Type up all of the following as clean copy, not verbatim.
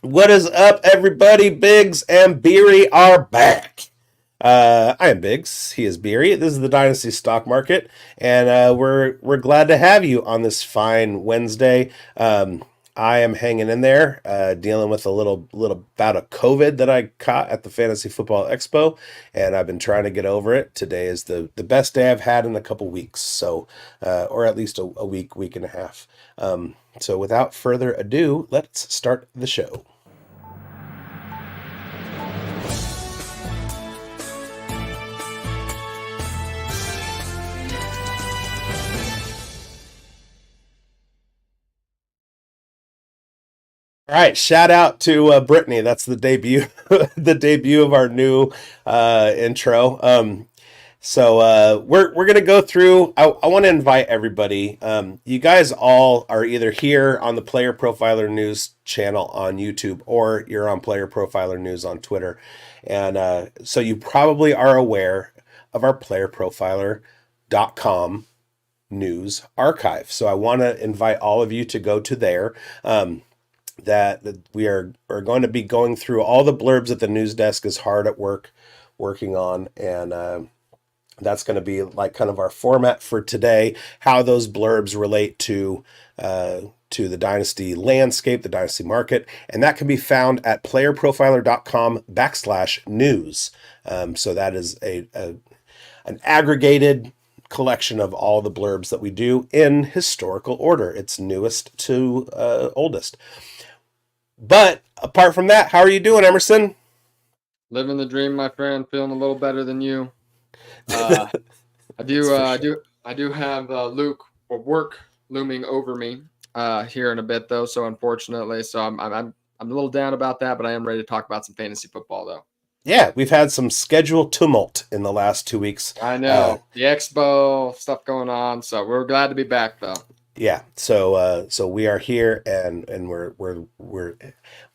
What is up, everybody? Bigz and Beery are back. I am Bigz. He is Beery. This is the Dynasty stock market, and we're glad to have you on this fine Wednesday. I am hanging in there, dealing with a little bout of COVID that I caught at the Fantasy Football Expo, and I've been trying to get over it. Today is the best day I've had in a couple weeks, so or at least a week and a half. So without further ado, let's start the show. All right, shout out to Brittany. That's the debut, the debut of our new intro. We're gonna go through. I want to invite everybody. You guys all are either here on the Player Profiler News channel on YouTube, or you're on Player Profiler News on Twitter, and so you probably are aware of our playerprofiler.com news archive. So I want to invite all of you to go to there. That we are going to be going through all the blurbs that the news desk is hard at work working on, and that's going to be like kind of our format for today, how those blurbs relate to the Dynasty landscape, the Dynasty market, and that can be found at playerprofiler.com/news. So that is an aggregated collection of all the blurbs that we do in historical order. It's newest to oldest. But apart from that, how are you doing, Emerson? Living the dream, my friend. Feeling a little better than you. I do have Luke or work looming over me here in a bit, though. So unfortunately, I'm a little down about that, but I am ready to talk about some fantasy football, though. Yeah, we've had some schedule tumult in the last 2 weeks. I know the expo stuff going on, so we're glad to be back, though. Yeah, so we are here, and we're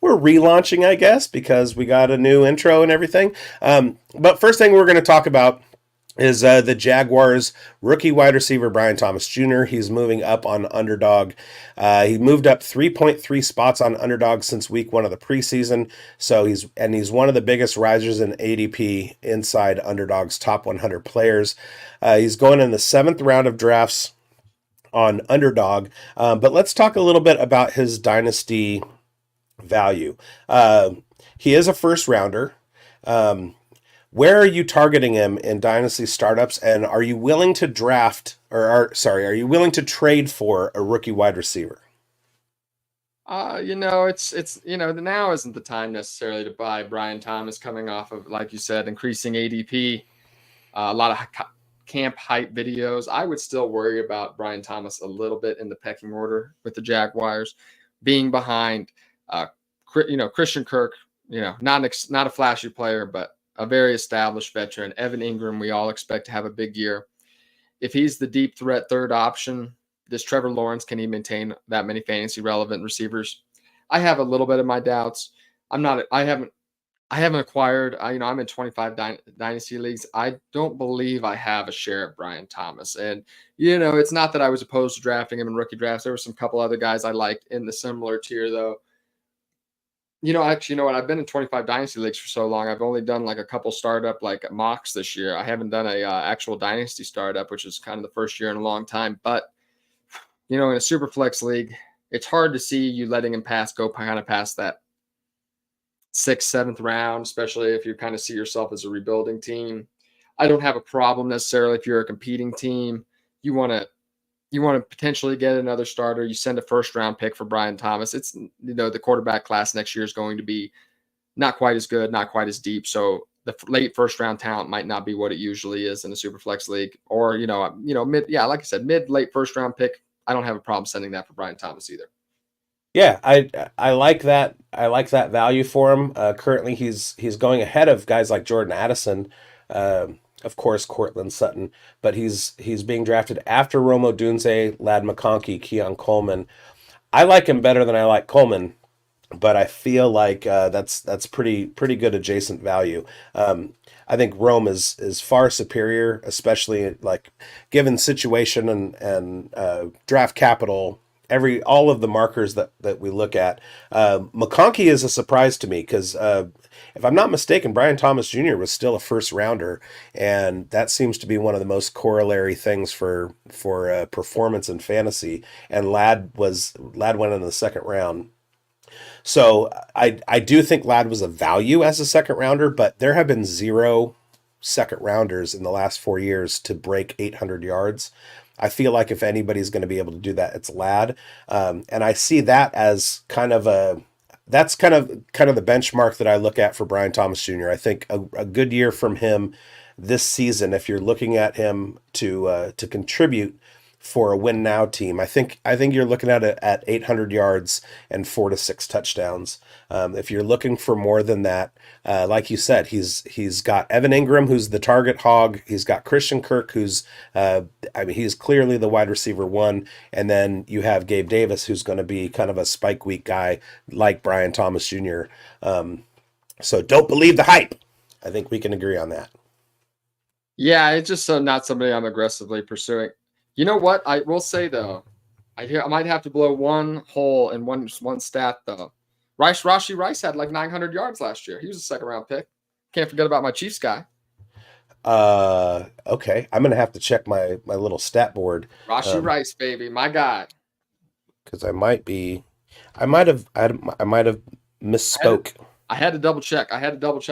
relaunching, I guess, because we got a new intro and everything. But first thing we're going to talk about is the Jaguars rookie wide receiver Brian Thomas Jr. He's moving up on Underdog. He moved up 3.3 spots on Underdog since week 1 of the preseason. So he's one of the biggest risers in ADP inside Underdog's top 100 players. He's going in the 7th round of drafts on Underdog. But let's talk a little bit about his Dynasty value. He is a first rounder. Where are you targeting him in Dynasty startups, and are you willing to are you willing to trade for a rookie wide receiver? It's now isn't the time necessarily to buy Brian Thomas coming off of, like you said, increasing ADP. A lot of camp hype videos. I would still worry about Brian Thomas a little bit in the pecking order with the Jaguars, being behind, Christian Kirk. Not a flashy player, but a very established veteran. Evan Ingram, we all expect to have a big year. If he's the deep threat third option, this Trevor Lawrence, can he maintain that many fantasy relevant receivers? I have a little bit of my doubts. I haven't acquired, I'm in 25 dynasty leagues. I don't believe I have a share of Brian Thomas. And, it's not that I was opposed to drafting him in rookie drafts. There were some couple other guys I liked in the similar tier, though. Actually, you know what? I've been in 25 dynasty leagues for so long. I've only done like a couple startup like mocks this year. I haven't done a actual dynasty startup, which is kind of the first year in a long time. But in a super flex league, it's hard to see you letting him go kind of past that 6th, 7th round, especially if you kind of see yourself as a rebuilding team. I don't have a problem necessarily if you're a competing team. You want to potentially get another starter. You send a first round pick for Brian Thomas. It's, the quarterback class next year is going to be not quite as good, not quite as deep. So the late first round talent might not be what it usually is in a super flex league, or, like I said, late first round pick. I don't have a problem sending that for Brian Thomas either. Yeah, I like that. I like that value for him. Currently, he's going ahead of guys like Jordan Addison, of course, Cortland Sutton, but he's being drafted after Rome Odunze, Lad McConkey, Keon Coleman. I like him better than I like Coleman, but I feel like that's pretty good adjacent value. I think Rome is far superior, especially like given situation and draft capital all of the markers that we look at. McConkey is a surprise to me because if I'm not mistaken, Brian Thomas Jr. was still a first rounder, and that seems to be one of the most corollary things for performance in fantasy. And Ladd went in the second round. So I do think Ladd was a value as a second rounder, but there have been zero second rounders in the last 4 years to break 800 yards. I feel like if anybody's going to be able to do that, it's Ladd, and I see that as kind of that's kind of the benchmark that I look at for Brian Thomas Jr. I think a good year from him this season, if you're looking at him to contribute for a win now team. I think you're looking at it at 800 yards and 4 to 6 touchdowns. If you're looking for more than that, like you said, he's got Evan Ingram, who's the target hog. He's got Christian Kirk, who's he's clearly the wide receiver one, and then you have Gabe Davis, who's going to be kind of a spike week guy like Brian Thomas Jr. So don't believe the hype. I think we can agree on that. Yeah, it's just not somebody I'm aggressively pursuing. You know what? I will say though, I might have to blow one hole in one stat though. Rashee Rice had like 900 yards last year. He was a second round pick. Can't forget about my Chiefs guy. Okay. I'm gonna have to check my little stat board. Rashee Rice, baby, my guy. Because I might have misspoke. I had to double check.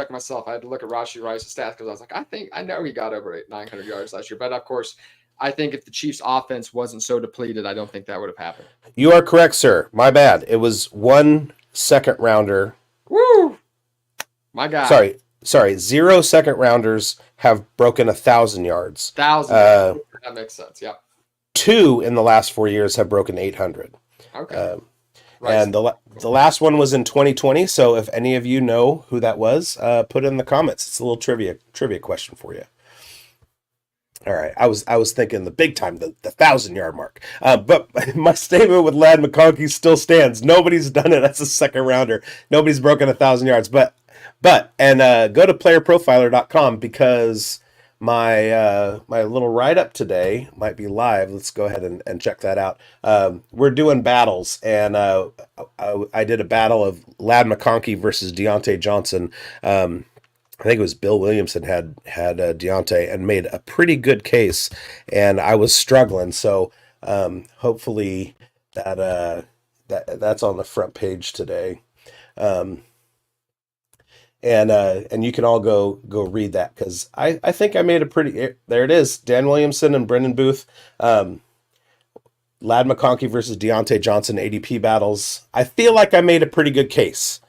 Myself. I had to look at Rashee Rice's stats because I was like, I know he got over 900 yards last year, but of course. I think if the Chiefs' offense wasn't so depleted, I don't think that would have happened. You are correct, sir. My bad. It was one second rounder. Woo! My God. Sorry. 0 second rounders have broken 1,000 yards. 1,000. That makes sense. Yeah. 2 in the last 4 years have broken 800. Okay. And the last one was in 2020. So if any of you know who that was, put it in the comments. It's a little trivia question for you. All right, I was thinking the big time, the 1,000-yard mark. But my statement with Ladd McConkey still stands. Nobody's done it as a second rounder. Nobody's broken 1,000 yards. But go to playerprofiler.com because my little write-up today might be live. Let's go ahead and check that out. We're doing battles, and I did a battle of Ladd McConkey versus Deontay Johnson. I think it was Bill Williamson had Deontay and made a pretty good case, and I was struggling. So hopefully that's on the front page today, and you can all go read that because I think I made a pretty. There it is, Dan Williamson and Brendan Booth. Ladd McConkey versus Deontay Johnson ADP battles. I feel like I made a pretty good case.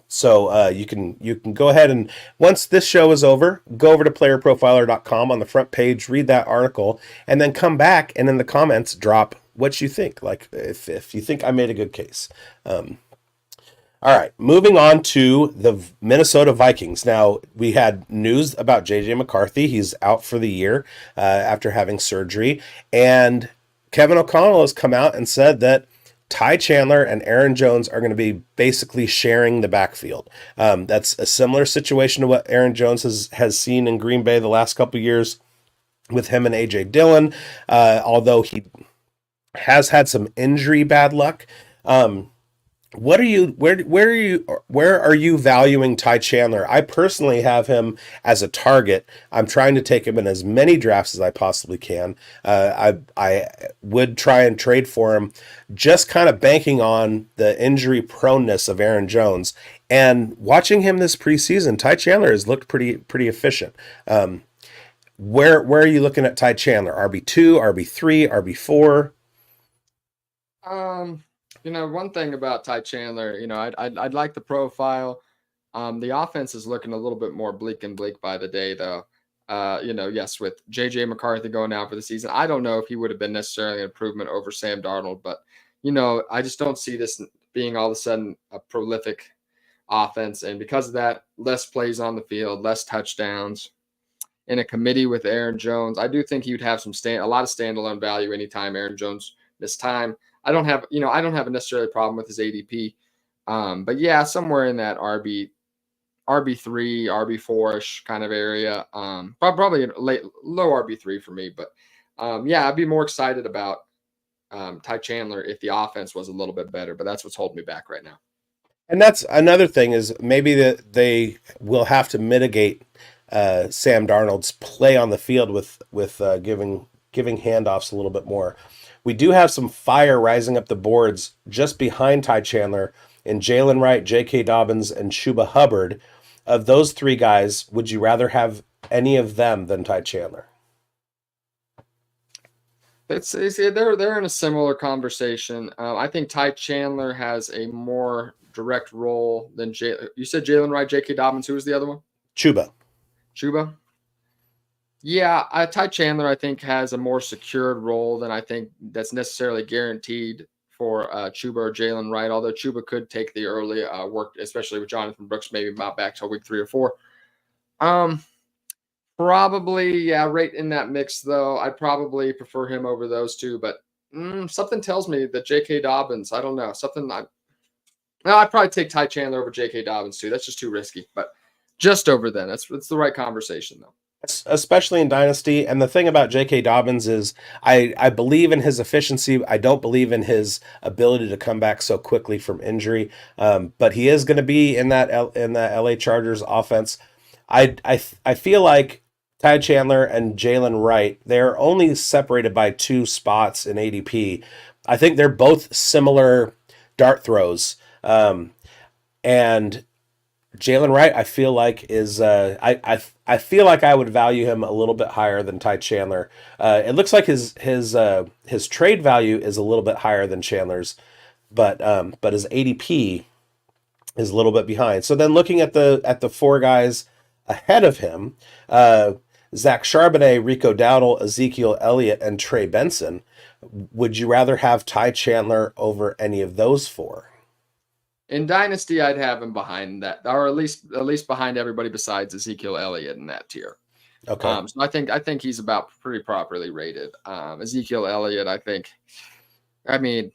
So you can go ahead and once this show is over, go over to playerprofiler.com on the front page, read that article, and then come back and in the comments drop what you think. Like if you think I made a good case. All right, moving on to the Minnesota Vikings. Now, we had news about J.J. McCarthy. He's out for the year after having surgery. And Kevin O'Connell has come out and said that Ty Chandler and Aaron Jones are going to be basically sharing the backfield. That's a similar situation to what Aaron Jones has seen in Green Bay the last couple of years with him and A.J. Dillon, although he has had some injury bad luck. Where are you valuing Ty Chandler? I personally have him as a target. I'm trying to take him in as many drafts as I possibly can. I would try and trade for him, just kind of banking on the injury proneness of Aaron Jones. And watching him this preseason, Ty Chandler has looked pretty efficient. Where are you looking at Ty Chandler? RB2, RB3, RB4? One thing about Ty Chandler, I'd like the profile. The offense is looking a little bit more bleak by the day, though. Yes, with J.J. McCarthy going out for the season, I don't know if he would have been necessarily an improvement over Sam Darnold, but, I just don't see this being all of a sudden a prolific offense. And because of that, less plays on the field, less touchdowns. In a committee with Aaron Jones, I do think he would have a lot of standalone value anytime Aaron Jones missed time. I don't have a necessarily problem with his ADP. But yeah, somewhere in that RB3, RB4-ish kind of area. Probably low RB3 for me. But yeah, I'd be more excited about Ty Chandler if the offense was a little bit better, but that's what's holding me back right now. And that's another thing is maybe that they will have to mitigate Sam Darnold's play on the field with giving handoffs a little bit more. We do have some fire rising up the boards just behind Ty Chandler in Jalen Wright, J.K. Dobbins, and Chuba Hubbard. Of those three guys, would you rather have any of them than Ty Chandler? They're in a similar conversation. I think Ty Chandler has a more direct role than you said Jalen Wright, J.K. Dobbins. Who was the other one? Chuba. Yeah, Ty Chandler I think has a more secured role than I think that's necessarily guaranteed for Chuba or Jalen Wright. Although Chuba could take the early work, especially with Jonathan Brooks, maybe about back till week 3 or 4. Probably, yeah, right in that mix, though. I'd probably prefer him over those two, but something tells me that J.K. Dobbins, I don't know. I'd probably take Ty Chandler over J.K. Dobbins, too. That's just too risky, but just over then. It's the right conversation, though. Especially in Dynasty. And the thing about J.K. Dobbins is I believe in his efficiency. I don't believe in his ability to come back so quickly from injury. But he is going to be in that LA Chargers offense. I feel like Ty Chandler and Jalen Wright, they're only separated by 2 spots in ADP. I think they're both similar dart throws. And Jalen Wright, I feel like is I feel like I would value him a little bit higher than Ty Chandler. It looks like his trade value is a little bit higher than Chandler's, but his ADP is a little bit behind. So then looking at the 4 guys ahead of him, Zach Charbonnet, Rico Dowdle, Ezekiel Elliott, and Trey Benson. Would you rather have Ty Chandler over any of those 4? In Dynasty, I'd have him behind that, or at least behind everybody besides Ezekiel Elliott in that tier. Okay. So I think he's about pretty properly rated. Ezekiel Elliott, I mean,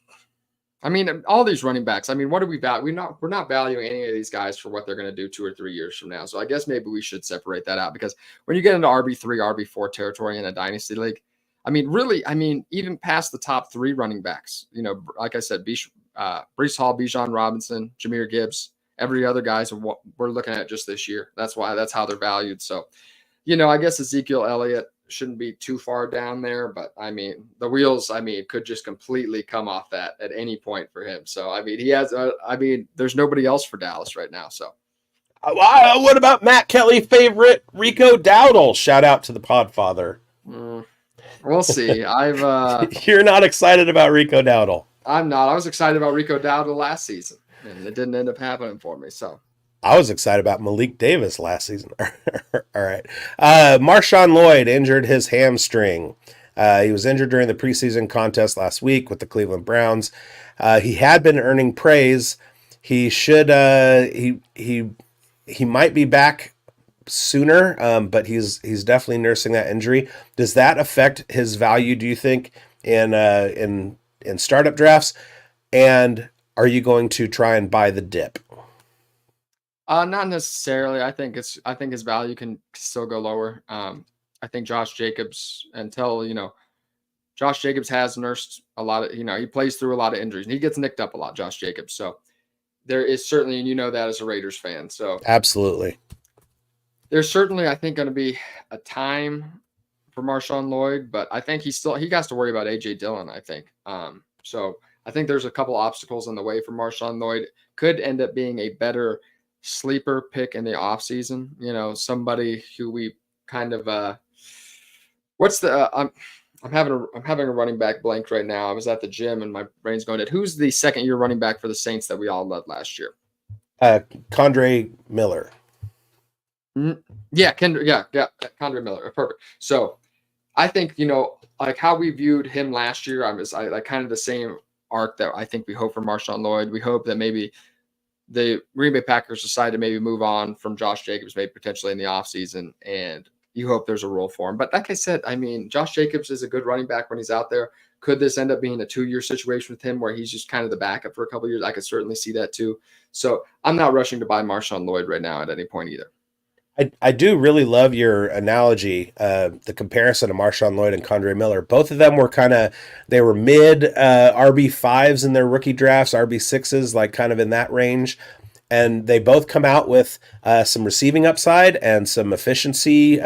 all these running backs. I mean, what do we value? We're not valuing any of these guys for what they're going to do 2 or 3 years from now. So I guess maybe we should separate that out, because when you get into RB3, RB4 territory in a Dynasty league, even past the top 3 running backs, like I said, Breece Hall, Bijan Robinson, Jahmyr Gibbs, every other guys of what we're looking at just this year. That's how they're valued. So, I guess Ezekiel Elliott shouldn't be too far down there, but the wheels, could just completely come off that at any point for him. So, there's nobody else for Dallas right now. So, what about Matt Kelly favorite Rico Dowdle? Shout out to the Podfather. We'll see. You're not excited about Rico Dowdle. I'm not. I was excited about Rico Dowdle last season, and it didn't end up happening for me. So I was excited about Malik Davis last season. All right. Marshawn Lloyd injured his hamstring. He was injured during the preseason contest last week with the Cleveland Browns. He had been earning praise. He should. He might be back sooner, but he's definitely nursing that injury. Does that affect his value, do you think, in startup drafts? And are you going to try and buy the dip? Not necessarily. I think his value can still go lower. I think Josh Jacobs, Josh Jacobs has nursed a lot of, he plays through a lot of injuries and he gets nicked up a lot, Josh Jacobs. So there is certainly, and that as a Raiders fan. So absolutely. There's certainly, I think, going to be a time for Marshawn Lloyd, but I think he has to worry about AJ Dillon, I think. So I think there's a couple obstacles in the way for Marshawn Lloyd. Could end up being a better sleeper pick in the offseason. Somebody who we kind of I'm having a running back blank right now. I was at the gym and my brain's going dead. Who's the second-year running back for the Saints that we all loved last year? Kendre Miller. Yeah, Kendre Miller. Perfect. So I think, like how we viewed him last year, I kind of the same arc that I think we hope for Marshawn Lloyd. We hope that maybe the Green Bay Packers decide to maybe move on from Josh Jacobs, maybe potentially in the offseason, and you hope there's a role for him. But like I said, Josh Jacobs is a good running back when he's out there. Could this end up being a 2-year situation with him where he's just kind of the backup for a couple of years? I could certainly see that too. So I'm not rushing to buy Marshawn Lloyd right now at any point either. I do really love your analogy, the comparison of Marshawn Lloyd and Condre Miller. Both of them were they were mid RB5s in their rookie drafts, RB6s, like kind of in that range. And they both come out with some receiving upside and some efficiency,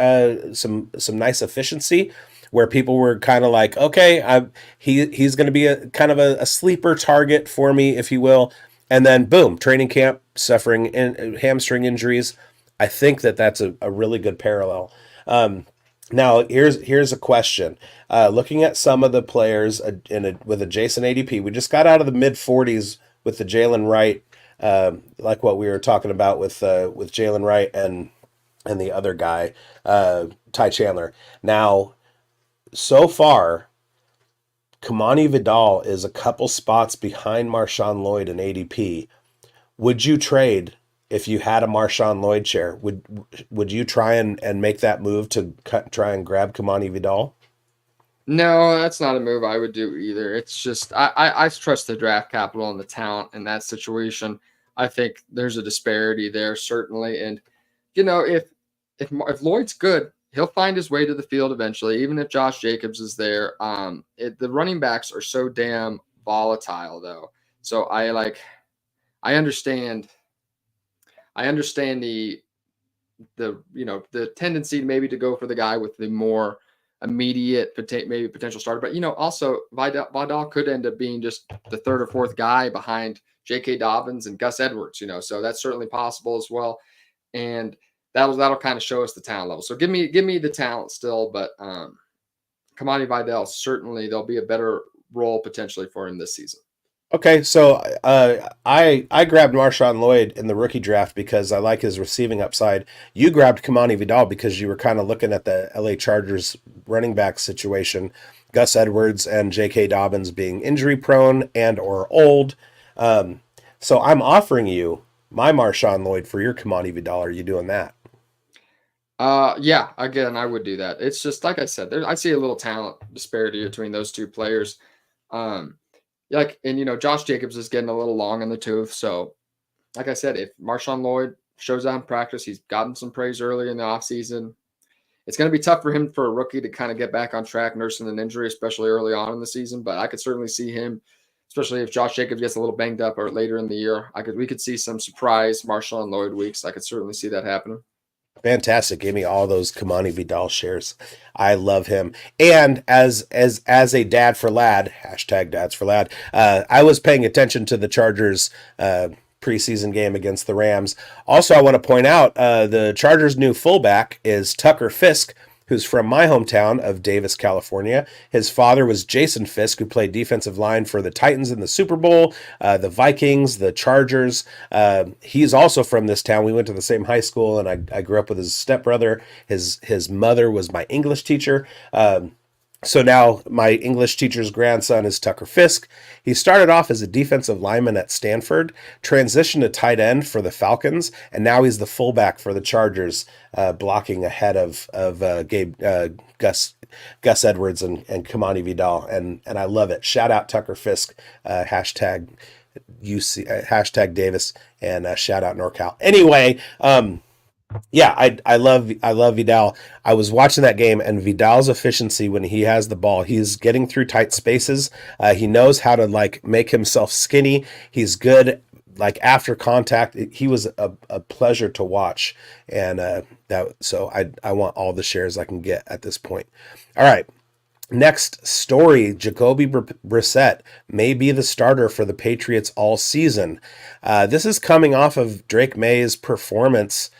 some nice efficiency, where people were kind of like, okay, he's going to be a kind of a sleeper target for me, if you will. And then boom, training camp, suffering hamstring injuries. I think that's a really good parallel. Now here's a question. Looking at some of the players with adjacent ADP, we just got out of the mid 40s with the Jalen Wright, like what we were talking about with Jalen Wright and the other guy, Ty Chandler. Now, so far, Kamani Vidal is a couple spots behind Marshawn Lloyd in ADP. Would you trade if you had a Marshawn Lloyd share? Would you try and make that move to try and grab Kamani Vidal? No, that's not a move I would do either. It's just I trust the draft capital and the talent in that situation. I think there's a disparity there certainly, and if Lloyd's good, he'll find his way to the field eventually. Even if Josh Jacobs is there, the running backs are so damn volatile though. So I understand. I understand the tendency maybe to go for the guy with the more immediate maybe potential starter, but also Vidal could end up being just the third or fourth guy behind J.K. Dobbins and Gus Edwards. So that's certainly possible as well, and that'll kind of show us the talent level. So give me the talent still, but Kamani Vidal, certainly there'll be a better role potentially for him this season. Okay, so I grabbed Marshawn Lloyd in the rookie draft because I like his receiving upside. You grabbed Kamani Vidal because you were kind of looking at the LA Chargers running back situation, Gus Edwards and J.K. Dobbins being injury prone and or old. So I'm offering you my Marshawn Lloyd for your Kamani Vidal. Are you doing that? Yeah, again, I would do that. It's just like I said, I see a little talent disparity between those two players. Josh Jacobs is getting a little long in the tooth. So, like I said, if Marshawn Lloyd shows out in practice, he's gotten some praise early in the offseason. It's going to be tough for him for a rookie to kind of get back on track nursing an injury, especially early on in the season. But I could certainly see him, especially if Josh Jacobs gets a little banged up or later in the year. We could see some surprise Marshawn Lloyd weeks. I could certainly see that happening. Fantastic. Give me all those Kamani Vidal shares. I love him. And as a dad for lad, hashtag dads for lad, I was paying attention to the Chargers preseason game against the Rams. Also, I want to point out the Chargers' new fullback is Tucker Fisk, who's from my hometown of Davis, California. His father was Jason Fisk, who played defensive line for the Titans in the Super Bowl, the Vikings, the Chargers. He's also from this town. We went to the same high school, and I grew up with his stepbrother. His mother was my English teacher. So now my English teacher's grandson is Tucker Fisk. He started off as a defensive lineman at Stanford, transitioned to tight end for the Falcons, and now he's the fullback for the Chargers, blocking ahead of Gus Edwards and Kamani Vidal, and I love it. Shout out Tucker Fisk, hashtag hashtag Davis, and shout out NorCal. Anyway. Yeah, I love Vidal. I was watching that game, and Vidal's efficiency when he has the ball, he's getting through tight spaces. He knows how to make himself skinny. He's good after contact. He was a pleasure to watch, and so I want all the shares I can get at this point. All right. Next story, Jacoby Brissett may be the starter for the Patriots all season. This is coming off of Drake May's performance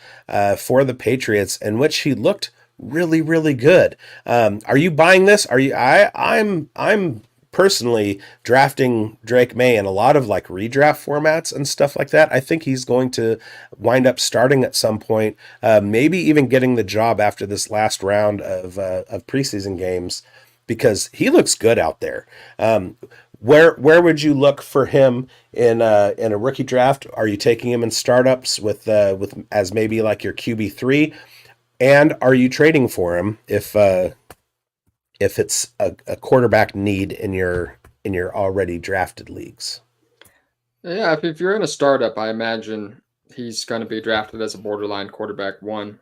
for the Patriots, in which he looked really, really good. Are you buying this? I'm personally drafting Drake May in a lot of redraft formats and stuff like that. I think he's going to wind up starting at some point, maybe even getting the job after this last round of preseason games, because he looks good out there. Where would you look for him in a rookie draft? Are you taking him in startups with as maybe your QB3, and are you trading for him if it's a quarterback need in your already drafted leagues? Yeah, if you're in a startup, I imagine he's going to be drafted as a borderline quarterback one.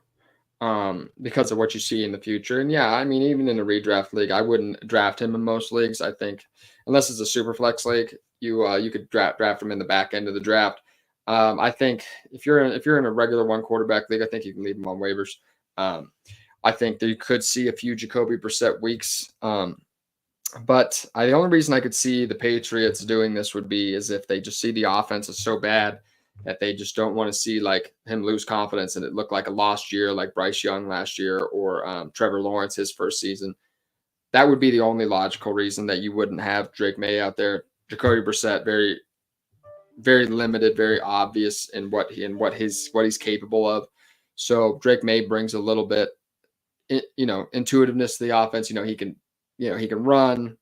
because of what you see in the future. And yeah, I mean, even in a redraft league, I wouldn't draft him in most leagues. I think unless it's a super flex league, you could draft him in the back end of the draft. I think if you're in a regular one quarterback league, I think you can leave him on waivers. Um, I think that you could see a few Jacoby Brissett weeks. But the only reason I could see the Patriots doing this would be is if they just see the offense is so bad that they just don't want to see like him lose confidence and it looked like a lost year, like Bryce Young last year or Trevor Lawrence his first season. That would be the only logical reason that you wouldn't have Drake May out there. Jacoby Brissett, very, very limited, very obvious in what he's capable of. So Drake May brings a little bit, intuitiveness to the offense. He can run,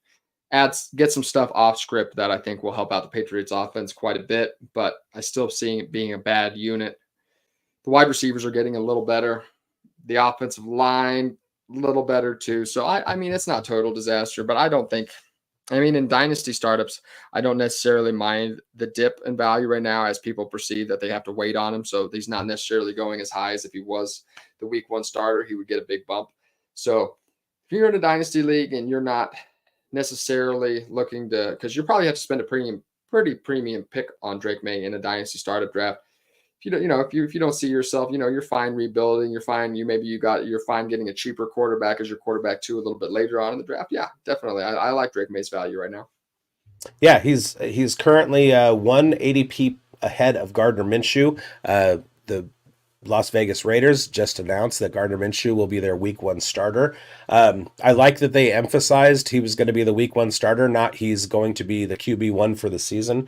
get some stuff off script that I think will help out the Patriots offense quite a bit, but I still seeing it being a bad unit. The wide receivers are getting a little better. The offensive line, a little better too. So I mean, it's not total disaster, but I don't think, in dynasty startups, I don't necessarily mind the dip in value right now as people perceive that they have to wait on him. So he's not necessarily going as high as if he was the week one starter, he would get a big bump. So if you're in a dynasty league and you're not necessarily looking to, because you probably have to spend a pretty premium pick on Drake May in a dynasty startup draft. If you don't, if you don't see yourself, you're fine rebuilding, you're fine. You're fine getting a cheaper quarterback as your quarterback too a little bit later on in the draft. Yeah, definitely. I like Drake May's value right now. Yeah, he's currently 1 ADP ahead of Gardner Minshew. The Las Vegas Raiders just announced that Gardner Minshew will be their week one starter. I like that they emphasized he was going to be the week one starter, not he's going to be the QB1 for the season,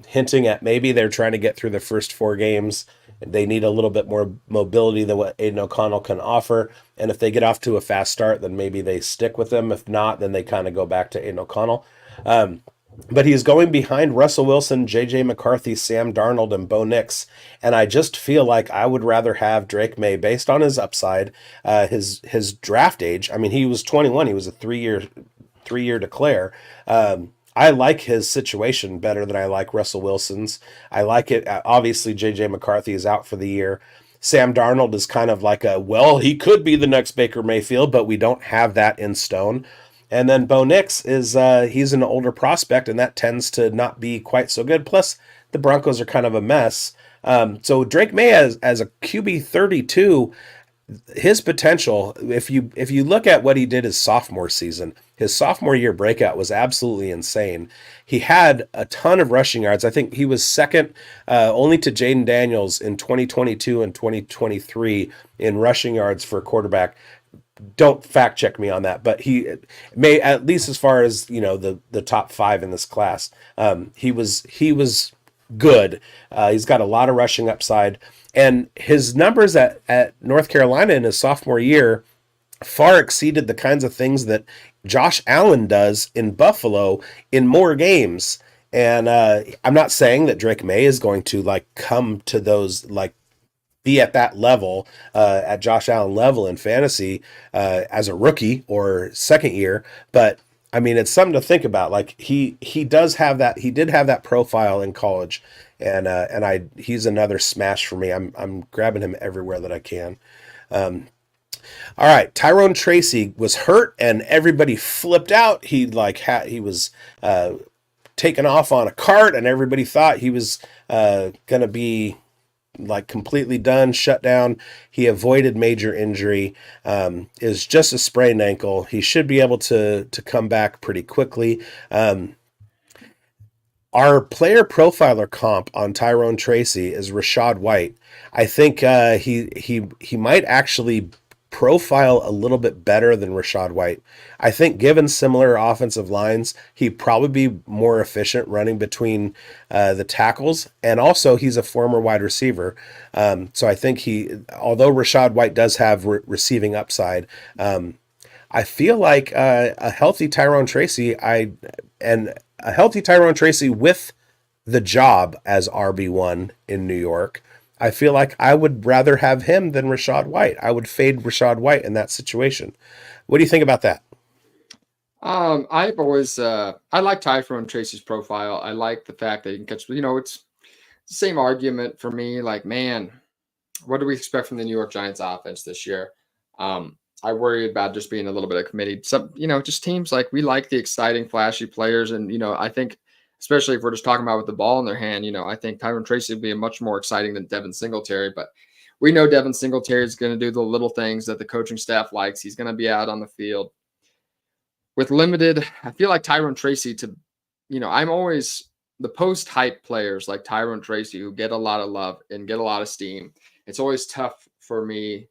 hinting at maybe they're trying to get through the first 4 games. They need a little bit more mobility than what Aiden O'Connell can offer. And if they get off to a fast start, then maybe they stick with him. If not, then they kind of go back to Aiden O'Connell. But he's going behind Russell Wilson, J.J. McCarthy, Sam Darnold, and Bo Nix. And I just feel like I would rather have Drake May based on his upside, his draft age. I mean, he was 21. He was a three-year declare. I like his situation better than I like Russell Wilson's. I like it. Obviously, J.J. McCarthy is out for the year. Sam Darnold is kind of like he could be the next Baker Mayfield, but we don't have that in stone. And then Bo Nix is he's an older prospect, and that tends to not be quite so good. Plus, the Broncos are kind of a mess. So Drake May as a QB 32, his potential, if you look at what he did his sophomore season, his sophomore year breakout was absolutely insane. He had a ton of rushing yards. I think he was second only to Jaden Daniels in 2022 and 2023 in rushing yards for a quarterback. Don't fact check me on that, but he may, at least as far as the top 5 in this class, he was good. He's got a lot of rushing upside, and his numbers at North Carolina in his sophomore year far exceeded the kinds of things that Josh Allen does in Buffalo in more games. And I'm not saying that Drake May is going to come to those be at that level, at Josh Allen level in fantasy as a rookie or second year. But I mean, it's something to think about. He does have that. He did have that profile in college, and he's another smash for me. I'm grabbing him everywhere that I can. All right, Tyrone Tracy was hurt, and everybody flipped out. He was taken off on a cart, and everybody thought he was gonna be completely done, shut down. He avoided major injury, is just a sprained ankle. He should be able to come back pretty quickly. Our player profiler comp on Tyrone Tracy is Rachaad White. I think he might actually profile a little bit better than Rachaad White. I think given similar offensive lines, he'd probably be more efficient running between the tackles, and also he's a former wide receiver. So I think although Rachaad White does have receiving upside, I feel like a healthy Tyrone Tracy with the job as RB1 in New York, I feel like I would rather have him than Rachaad White. I would fade Rachaad White in that situation. What do you think about that? I've always I like Tyrone Tracy's profile. I like the fact that he can catch. It's the same argument for me. Like, man, what do we expect from the New York Giants offense this year? I worry about just being a little bit of committee. Some, just teams like we like the exciting, flashy players. And, I think, especially if we're just talking about with the ball in their hand, I think Tyrone Tracy would be much more exciting than Devin Singletary. But we know Devin Singletary is going to do the little things that the coaching staff likes. He's going to be out on the field. With limited, I feel like Tyrone Tracy I'm always the post-hype players like Tyrone Tracy who get a lot of love and get a lot of steam. It's always tough for me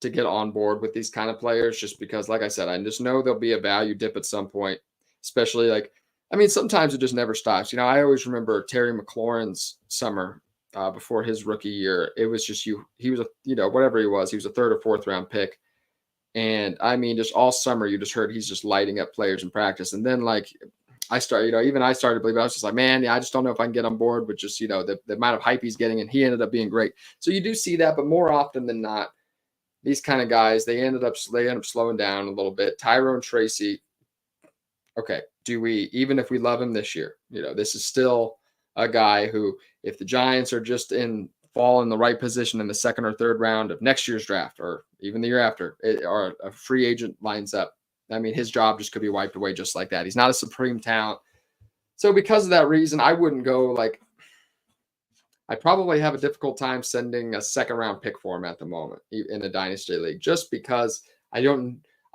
to get on board with these kind of players just because, like I said, I just know there'll be a value dip at some point, especially sometimes it just never stops. I always remember Terry McLaurin's summer before his rookie year. It was just he was whatever he was a third or fourth round pick. And just all summer you just heard he's just lighting up players in practice. And then I started to believe it. I was just like, man, I just don't know if I can get on board with just, the amount of hype he's getting, and he ended up being great. So you do see that, but more often than not, these kind of guys, they end up slowing down a little bit. Tyrone Tracy, okay, even if we love him this year, this is still a guy who, if the Giants are just fall in the right position in the second or third round of next year's draft, or even the year after, or a free agent lines up, his job just could be wiped away just like that. He's not a supreme talent. So because of that reason, I wouldn't go I probably have a difficult time sending a second round pick for him at the moment in a dynasty league, just because I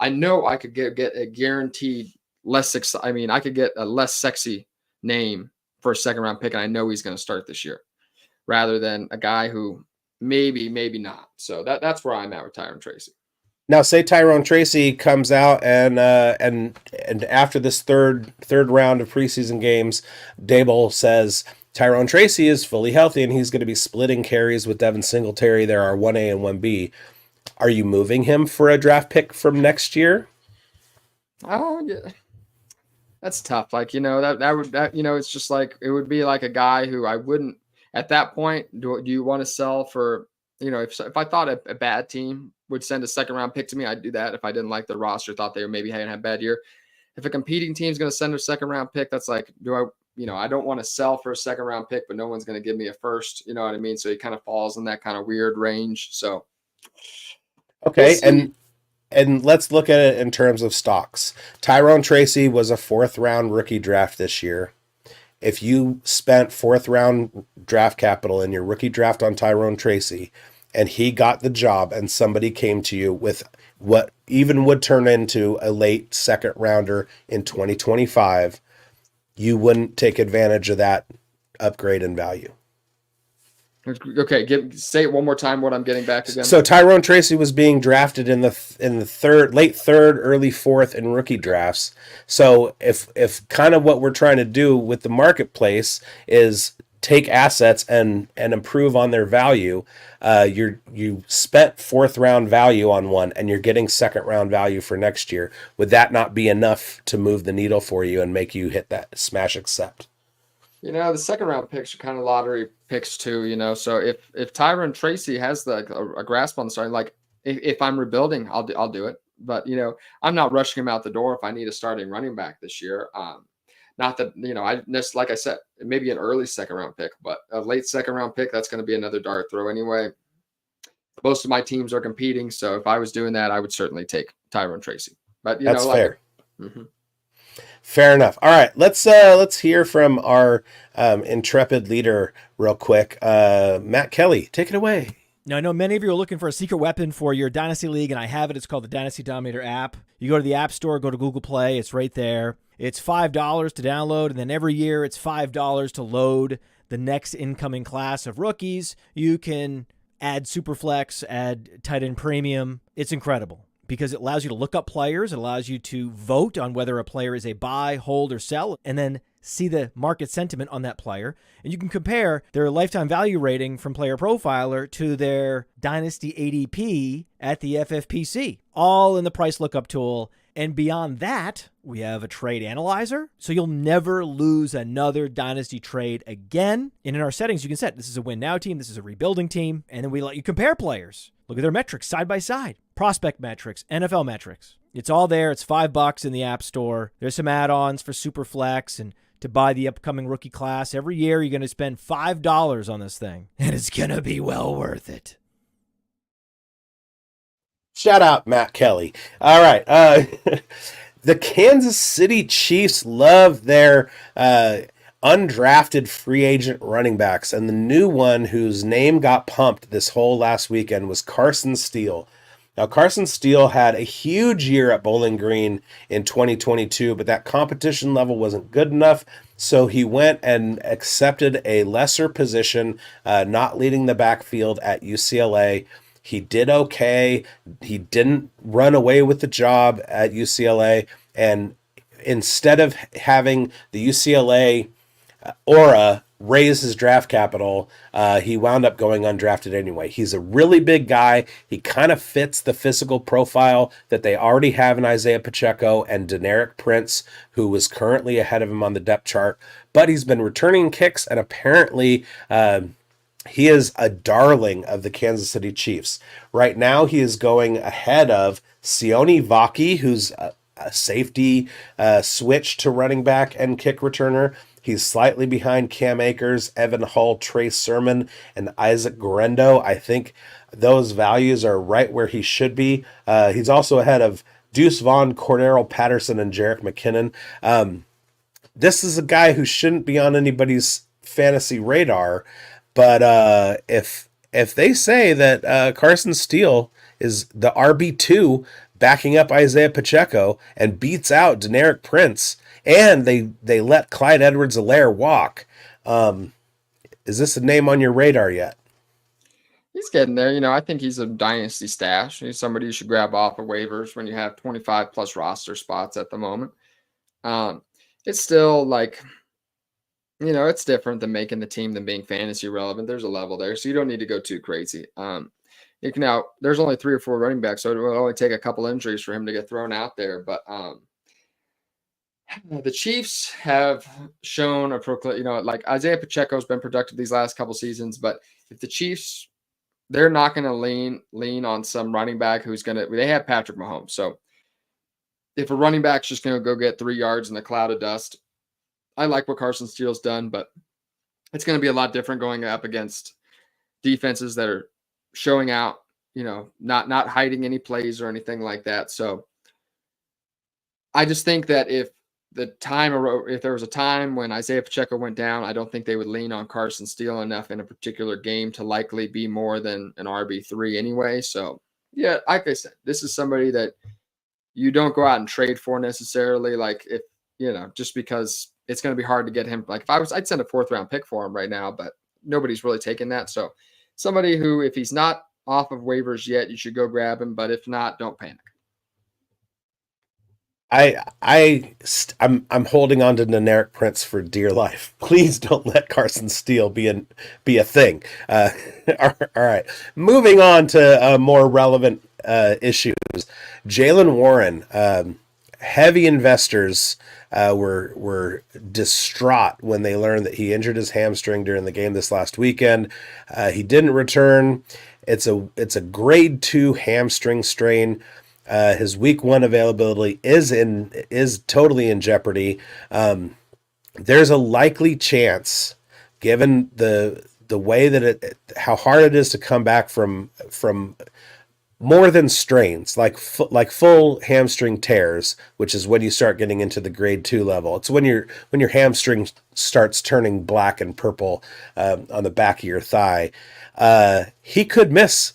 know I could get a guaranteed less. I could get a less sexy name for a second round pick, and I know he's going to start this year rather than a guy who maybe not. So that's where I'm at with Tyrone Tracy. Now, say Tyrone Tracy comes out and after this third round of preseason games, Dable says Tyrone Tracy is fully healthy and he's going to be splitting carries with Devin Singletary. There are 1A and 1B. Are you moving him for a draft pick from next year? Oh, yeah. That's tough. It's just it would be like a guy who I wouldn't, at that point, do you want to sell for, if I thought a bad team would send a second round pick to me, I'd do that. If I didn't like the roster, thought they maybe hadn't had a bad year. If a competing team is going to send a second round pick, that's I don't want to sell for a second round pick, but no one's going to give me a first, you know what I mean? So he kind of falls in that kind of weird range. So. Okay. And let's look at it in terms of stocks. Tyrone Tracy was a 4th round rookie draft this year. If you spent 4th round draft capital in your rookie draft on Tyrone Tracy and he got the job and somebody came to you with what even would turn into a late second rounder in 2025, you wouldn't take advantage of that upgrade in value. Okay, say it one more time. What I'm getting back again. So Tyrone Tracy was being drafted in the late third, early fourth in rookie drafts. So if kind of what we're trying to do with the marketplace is take assets and improve on their value, you spent 4th round value on one and you're getting 2nd round value for next year. Would that not be enough to move the needle for you and make you hit that smash accept? The 2nd round picks are kind of lottery picks too, so if Tyrone Tracy has a grasp on the starting, if I'm rebuilding, I'll do it. But, I'm not rushing him out the door if I need a starting running back this year. Not that, like I said, maybe an early 2nd round pick, but a late 2nd round pick, that's going to be another dart throw anyway. Most of my teams are competing. So if I was doing that, I would certainly take Tyrone Tracy. But, that's fair. Mm-hmm. Fair enough. All right, let's hear from our intrepid leader real quick. Matt Kelly, take it away. Now, I know many of you are looking for a secret weapon for your Dynasty League, and I have it. It's called the Dynasty Dominator app. You go to the App Store, go to Google Play. It's right there. It's $5 to download, and then every year it's $5 to load the next incoming class of rookies. You can add Superflex, add tight end premium. It's incredible because it allows you to look up players. It allows you to vote on whether a player is a buy, hold, or sell, and then see the market sentiment on that player. And you can compare their lifetime value rating from Player Profiler to their Dynasty ADP at the FFPC, all in the price lookup tool. And beyond that, we have a trade analyzer, so you'll never lose another Dynasty trade again. And in our settings, you can set this is a win now team, this is a rebuilding team, and then we let you compare players. Look at their metrics side by side, prospect metrics, NFL metrics. It's all there. It's $5 in the App Store. There's some add-ons for Superflex and to buy the upcoming rookie class. Every year, you're going to spend $5 on this thing, and it's going to be well worth it. Shout out Matt Kelly. All right. The Kansas City Chiefs love their undrafted free agent running backs, and the new one whose name got pumped this whole last weekend was Carson Steele. Now, Carson Steele had a huge year at Bowling Green in 2022, but that competition level wasn't good enough. So he went and accepted a lesser position, not leading the backfield at UCLA. He did okay. He didn't run away with the job at UCLA. And instead of having the UCLA aura raise his draft capital, he wound up going undrafted anyway. He's a really big guy. He kind of fits the physical profile that they already have in Isaiah Pacheco and Deneric Prince, who was currently ahead of him on the depth chart. But he's been returning kicks, and apparently he is a darling of the Kansas City Chiefs. Right now, he is going ahead of Sione Vaki, who's a safety switch to running back and kick returner. He's slightly behind Cam Akers, Evan Hull, Trey Sermon, and Isaac Guerrero. I think those values are right where he should be. He's also ahead of Deuce Vaughn, Cordero Patterson, and Jerick McKinnon. This is a guy who shouldn't be on anybody's fantasy radar, but if they say that Carson Steele is the RB2 backing up Isaiah Pacheco and beats out Deneric Prince, and they let Clyde Edwards-Helaire walk, is this a name on your radar yet? He's getting there. I think he's a dynasty stash. He's somebody you should grab off of waivers when you have 25 plus roster spots at the moment. It's still like, it's different than making the team than being fantasy relevant. There's a level there, so you don't need to go too crazy. There's only 3 or 4 running backs, so it will only take a couple injuries for him to get thrown out there. But the Chiefs have shown like Isaiah Pacheco has been productive these last couple seasons, but if the Chiefs, they're not going to lean on some running back they have Patrick Mahomes. So if a running back's just going to go get 3 yards in a cloud of dust, I like what Carson Steele's done, but it's going to be a lot different going up against defenses that are showing out, not hiding any plays or anything like that. So I just think that if there was a time when Isaiah Pacheco went down, I don't think they would lean on Carson Steele enough in a particular game to likely be more than an RB3 anyway. So yeah, like I said, this is somebody that you don't go out and trade for necessarily. Like if, just because it's going to be hard to get him. Like I'd send a 4th round pick for him right now, but nobody's really taking that. So somebody who, if he's not off of waivers yet, you should go grab him. But if not, don't panic. I'm holding on to Deneric Prince for dear life. Please don't let Carson Steele be a thing. All right, moving on to more relevant issues. Jaylen Warren. Heavy investors were distraught when they learned that he injured his hamstring during the game this last weekend. He didn't return. It's a grade 2 hamstring strain. His week 1 availability is totally in jeopardy. There's a likely chance, given the way that how hard it is to come back from more than strains, like full hamstring tears, which is when you start getting into the grade 2 level. It's when your hamstring starts turning black and purple on the back of your thigh. He could miss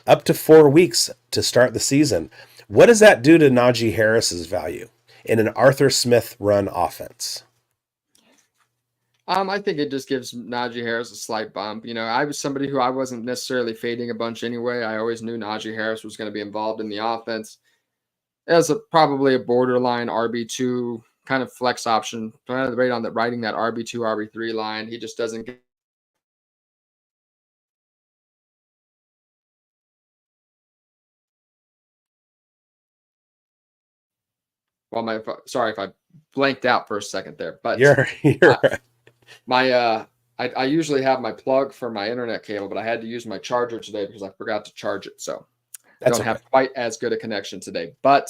up to 4 weeks to start the season. What does that do to Najee Harris's value in an Arthur Smith run offense? I think it just gives Najee Harris a slight bump. I was somebody who I wasn't necessarily fading a bunch anyway. I always knew Najee Harris was going to be involved in the offense as probably a borderline RB2 kind of flex option, right on riding that RB2, RB3 line. He just doesn't get. Well, sorry if I blanked out for a second there, but you're right. I usually have my plug for my internet cable, but I had to use my charger today because I forgot to charge it. So I don't have quite as good a connection today. But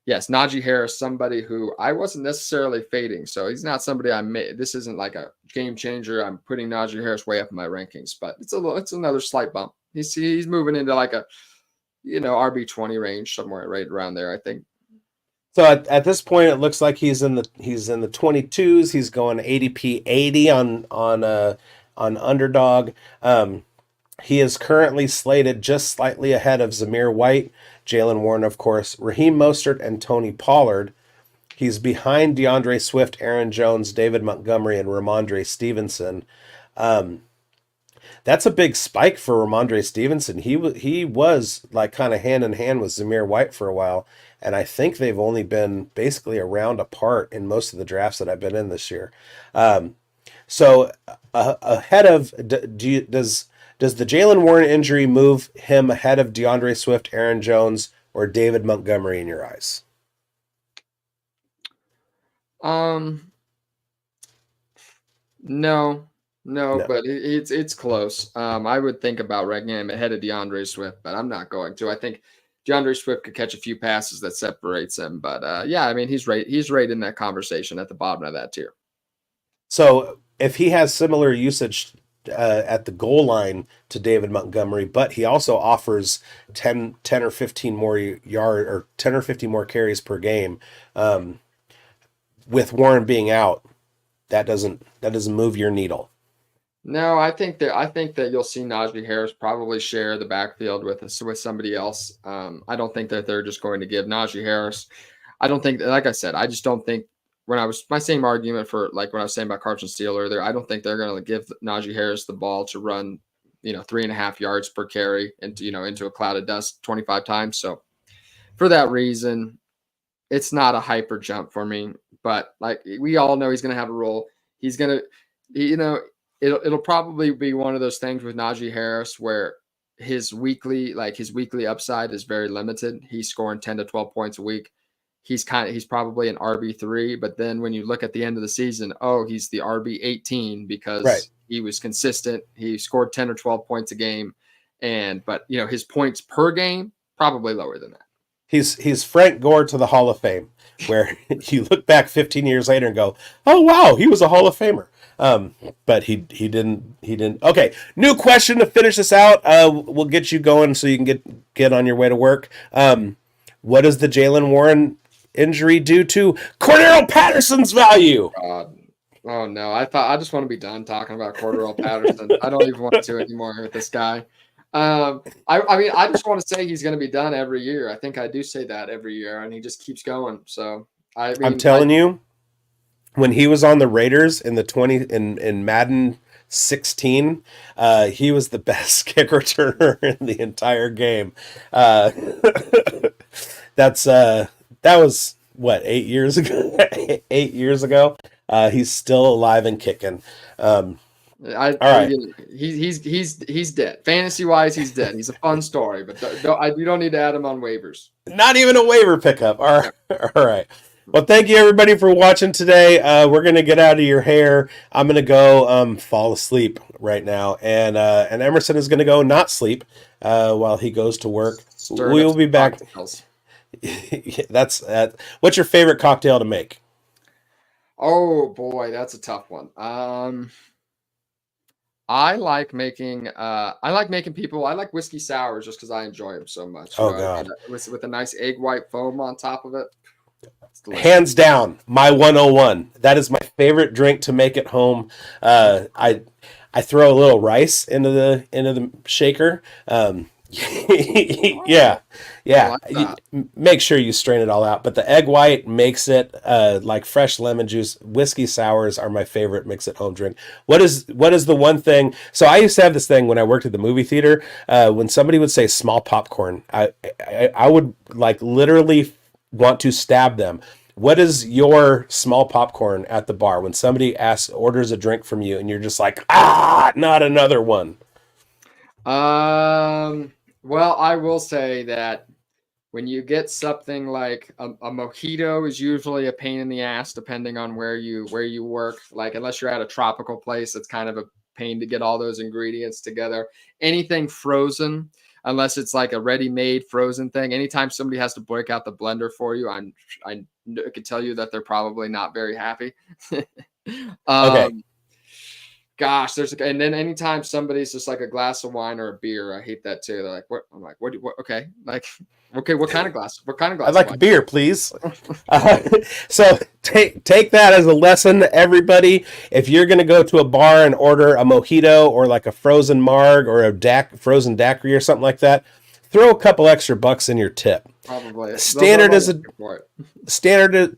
yes, Najee Harris, somebody who I wasn't necessarily fading. So he's not somebody I made. This isn't like a game changer. I'm putting Najee Harris way up in my rankings, but it's another slight bump. He's moving into like a RB20 range, somewhere right around there, I think. So at this point, it looks like he's in the 22s. He's going ADP 80 on underdog. He is currently slated just slightly ahead of Zamir White, Jalen Warren, of course, Raheem Mostert, and Tony Pollard. He's behind DeAndre Swift, Aaron Jones, David Montgomery, and Ramondre Stevenson. That's a big spike for Ramondre Stevenson. He was like kind of hand in hand with Zamir White for a while, and I think they've only been basically a round apart in most of the drafts that I've been in this year. So ahead of does the Jalen Warren injury move him ahead of DeAndre Swift, Aaron Jones, or David Montgomery in your eyes? No, but it's close. I would think about ranking him ahead of DeAndre Swift, but I'm not going to. I think DeAndre Swift could catch a few passes that separates him, but yeah, I mean he's right in that conversation at the bottom of that tier. So if he has similar usage at the goal line to David Montgomery, but he also offers 10 or 15 more 10 or 50 more carries per game, with Warren being out, that doesn't move your needle. No, I think that you'll see Najee Harris probably share the backfield with somebody else. I don't think that they're just going to give Najee Harris. I don't think, like I said, I just don't think my same argument for like when I was saying about Carson Steele earlier, I don't think they're going to give Najee Harris the ball to run, 3.5 yards per carry into a cloud of dust 25 times. So for that reason, it's not a hyper jump for me, but like we all know he's going to have a role. He's going to, it'll probably be one of those things with Najee Harris where his weekly upside is very limited. He's scoring 10 to 12 points a week. He's probably an RB3, but then when you look at the end of the season, he's the RB18 because he was consistent. He scored 10 or 12 points a game. But his points per game, probably lower than that. He's Frank Gore to the Hall of Fame, where you look back 15 years later and go, oh wow, he was a Hall of Famer. But he didn't. Okay, new question to finish this out. We'll get you going so you can get on your way to work. What does the Jalen Warren injury due to Cordero Patterson's value? God. Oh no, I just want to be done talking about Cordero Patterson. I don't even want to anymore with this guy. I mean, I just want to say he's going to be done every year. I think I do say that every year, and he just keeps going. So I'm telling you, when he was on the Raiders in in Madden 16, he was the best kick returner in the entire game. That was what, 8 years ago. 8 years ago. He's still alive and kicking. All right. He's dead. Fantasy wise, he's dead. He's a fun story, but you don't need to add him on waivers. Not even a waiver pickup. All right. Well, thank you everybody for watching today. We're gonna get out of your hair. I'm gonna go fall asleep right now, and Emerson is gonna go not sleep while he goes to work. We will be back. That's what's your favorite cocktail to make? Oh boy, that's a tough one. I like making whiskey sours just because I enjoy them so much. Oh God, with a nice egg white foam on top of it. Hands down, my 101. That is my favorite drink to make at home. I throw a little rice into the shaker. Yeah. Like make sure you strain it all out. But the egg white makes it like fresh lemon juice. Whiskey sours are my favorite mix at home drink. What is the one thing? So I used to have this thing when I worked at the movie theater. When somebody would say small popcorn, I would like literally want to stab them. What is your small popcorn at the bar when somebody orders a drink from you and you're just like, not another one? Well, I will say that when you get something like a mojito is usually a pain in the ass, depending on where you work. Like, unless you're at a tropical place, it's kind of a pain to get all those ingredients together. Anything frozen, unless it's like a ready-made frozen thing, anytime somebody has to break out the blender for you, I could tell you that they're probably not very happy. Okay. gosh, and then anytime somebody's just like a glass of wine or a beer, I hate that too. They're like, what? I'm like, what? Okay, like, okay, what kind of glass? What kind of glass? I'd like a beer, please. So take that as a lesson, everybody. If you're going to go to a bar and order a mojito or like a frozen marg or a frozen daiquiri or something like that, throw a couple extra bucks in your tip. Probably Standard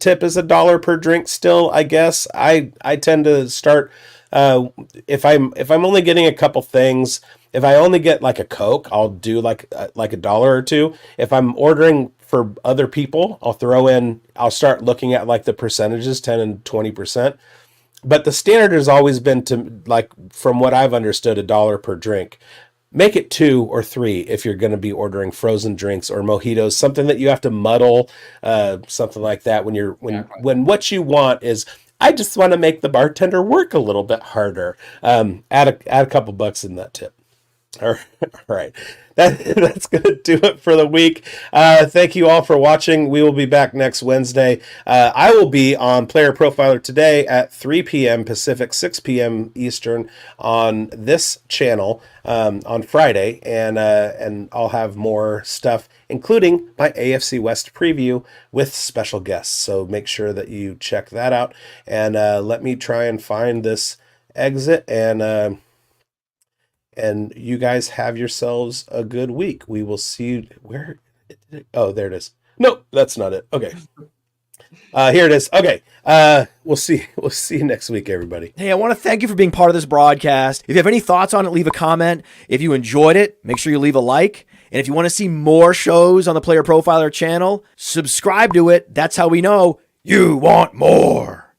tip is $1 per drink. Still, I guess I tend to start. If I'm only getting a couple things, if I only get like a Coke, I'll do like $1 or $2. If I'm ordering for other people, I'll start looking at like the percentages, 10 and 20%. But the standard has always been to, like, from what I've understood, $1 per drink. Make it 2 or 3 if you're going to be ordering frozen drinks or mojitos, something that you have to muddle, something like that. When what you want is, I just want to make the bartender work a little bit harder. Add a couple bucks in that tip. All right. That's going to do it for the week. Thank you all for watching. We will be back next Wednesday. I will be on Player Profiler today at 3 p.m. Pacific, 6 p.m. Eastern on this channel on Friday. And I'll have more stuff, including my AFC West preview with special guests. So make sure that you check that out. And let me try and find this exit, and you guys have yourselves a good week. We will see you where. Oh, there it is. No, that's not it. Okay. Here it is. Okay. We'll see you next week, everybody. Hey, I want to thank you for being part of this broadcast. If you have any thoughts on it, leave a comment. If you enjoyed it, make sure you leave a like. And if you want to see more shows on the Player Profiler channel, subscribe to it. That's how we know you want more.